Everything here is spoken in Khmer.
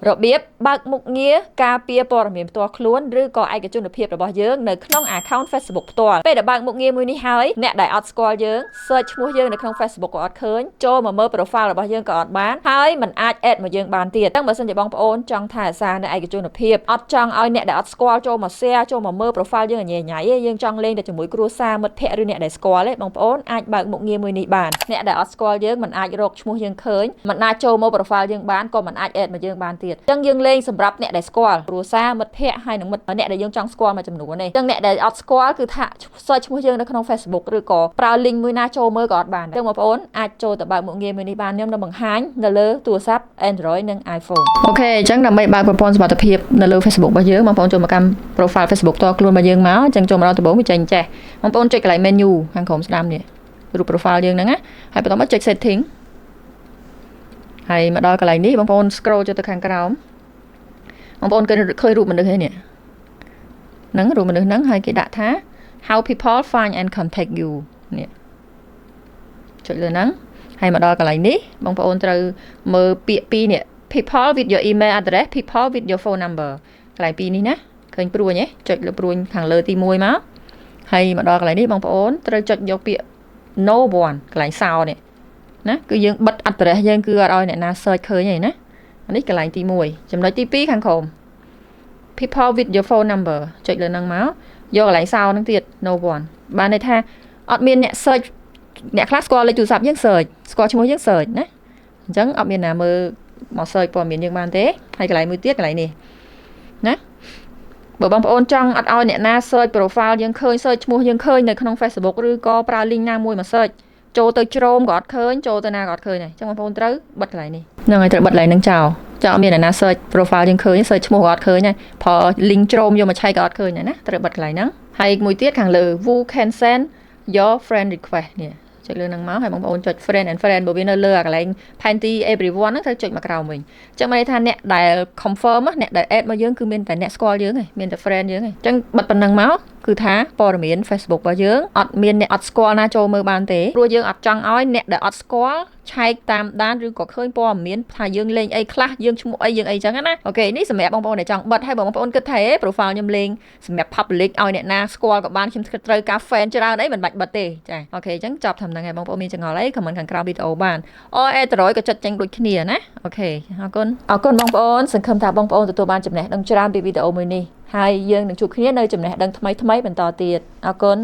របៀបបើកមុខងារការពារព័ត៌មានផ្ទាល់ខ្លួនឬក៏ឯកជនភាពរបស់យើងនៅក្នុង account Facebook ផ្ទាល់ពេលដែលបើកមុខងារមួយនេះហើយអ្នកដែលអត់ស្គាល់យើង search ឈ្មោះយើងនៅក្នុង Facebook ក៏អត់ឃើញចូលមកមើល profile របស់យើងក៏អត់បានហើយមិនអាច add មកយើងបានទៀតអញ្ចឹងបើសិនជាបងប្អូនចង់ថែរក្សានៅឯកជនភាពអត់ចង់ឲ្យអ្នកដែលអត់ស្គាល់ចូលមក share ចូលមកមើល profile យើងញ៉ៃញ៉ៃទេយើងចង់លេងតែជាមួយគ្រួសារមិត្តភ័ក្តិឬអ្នកដែលស្គាល់ទេបងប្អូនអាចបើកមុខងារមួយនេះបានអ្នកដែលអត់ស្គាល់យើងមិនអាចរកឈ្មោះយើងឃើញមិនអាចចូលមក profile យើងបានក៏មិនអាច add មកយើងបានទៀតអញ្ចឹងយើងលេងសម្រាប់អ្នកដែលស្គាល់គ្រួសារមិត្តភ័ក្តិហើយនឹងមិត្តអ្នកដែលយើងចង់ស្គាល់មួយចំនួននេះអញ្ចឹងអ្នកដែលអត់ស្គាល់គឺថា search ឈ្មោះយើងនៅក្នុង Facebook ឬក៏ប្រើ link មួយណាចូលមើលក៏អត់បានអញ្ចឹងបងប្អូនអាចចូលទៅបើកមុខងារមួយនេះបានខ្ញុំនឹងបង្ហាញនៅលើទូរស័ព្ទ Android និង iPhone អូខេអញ្ចឹងដើម្បីបើកប្រព័ន្ធសុវត្ថិភាពនៅលើ Facebook របស់យើងបងប្អូនចូលមកកាន់ profile Facebook តខ្លួនរបស់យើងមកអញ្ចឹងចូលមកដល់ដំបូងវាចេញចេះបងប្អូនចុចកន្លែង menu ខាងក្រោមស្ដាំនេះរូប profile យើងហ្នឹងណាហើយបន្តមកចុច setting ហើយមកដល់កន្លែងនេះបងប្អូន scroll ចុះទៅខាងក្រោមបងប្អូនឃើញរូបមនុស្សហ្នឹងហ្នឹងរូបមនុស្សហ្នឹងហើយគេដាក់ថា how people find and contact you នេះចុចលើហ្នឹងហើយមកដល់កន្លែងនេះបងប្អូនត្រូវមើលពាក្យពីរនេះ people with your email address people with your phone number កន្លែងពីរនេះណាឃើញព្រួញទេចុចលើព្រួញខាងលើទី1មកហើយមកដល់កន្លែងនេះបងប្អូនត្រូវចុចយកពាក្យ no one កន្លែងសោនេះណាគឺយើងបិទ address យើងគឺអត់ឲ្យអ្នកណា search ឃើញទេណានេះកន្លែងទី1ចំណុចទី2ខាងក្រោម people with your phone number ចុចលើហ្នឹងមកយកកន្លែងសោហ្នឹងទៀត no one បានន័យថាអត់មានអ្នក search អ្នកខ្លះស្គាល់លេខទូរស័ព្ទយើង search ស្គាល់ឈ្មោះយើង search ណាអញ្ចឹងអត់មានណាមើលមក search ព័ត៌មានយើងបានទេហើយកន្លែងមួយទៀតកន្លែងនេះណាបើបងប្អូនចង់អត់ឲ្យអ្នកណា search profile យើងឃើញ search ឈ្មោះយើងឃើញនៅក្នុង Facebook ឬក៏ប្រើ link ណាមួយមក search ចូលទៅជ្រោមក៏អត់ឃើញចូលទៅណាក៏អត់ឃើញដែរអញ្ចឹងបងប្អូនត្រូវបិទកន្លែងនេះហ្នឹងហើយត្រូវបិទកន្លែងហ្នឹងចោលចង់អត់មានអ្នកណា search profile យើងឃើញ search ឈ្មោះក៏អត់ឃើញដែរព្រោះ link ជ្រោមយកមកឆែកក៏អត់ឃើញដែរណាត្រូវបិទកន្លែងហ្នឹងហើយមួយទៀតខាងលើ who can send your friend request នេះចុចលើហ្នឹងមកហើយបងប្អូនចុច friend and friend បើវានៅលើអាកន្លែងផែនទី everyone ហ្នឹងត្រូវចុចមកក្រោមវិញអញ្ចឹងមានន័យថាអ្នកដែល confirm អ្នកដែល add មកយើងគឺមានតែអ្នកស្គាល់យើងឯងមានតែ friend យើងឯងអញ្ចឹងបិទប៉ុណ្ណឹងមកគឺថាព័ត៌មាន Facebook របស់យើងអត់មានអ្នកអត់ស្គាល់ណាចូលមើលបានទេព្រោះយើងអត់ចង់ឲ្យអ្នកដែលអត់ស្គាល់ឆែកតាមដានឬក៏ឃើញព័ត៌មានថាយើងលេងអីខ្លះយើងឈ្មោះអីយើងអីចឹងណាអូខេនេះសម្រាប់បងប្អូនដែលចង់បិទហើយបងប្អូនគិតថា profile ខ្ញុំលេងសម្រាប់ public ឲ្យអ្នកណាស្គាល់ក៏បានខ្ញុំគិតត្រូវការ fan ច្រើនអីមិនបាច់បិទទេចាអូខេអញ្ចឹងចប់តាមហ្នឹងហើយបងប្អូនមានចង្អល់អី comment ខាងក្រោមវីដេអូបានAndroid ក៏ចុចចេញដូចគ្នាណាអូខេអរគុណបងប្អូនសង្ឃឹមថាបងប្អូនទទួលបានចំណេះដឹងច្រើនពីវីដេអូមួយនេះហើយយើងនឹងជួបគ្នានៅចំណេះដឹងថ្មីៗបន្តទៀតអរគុណ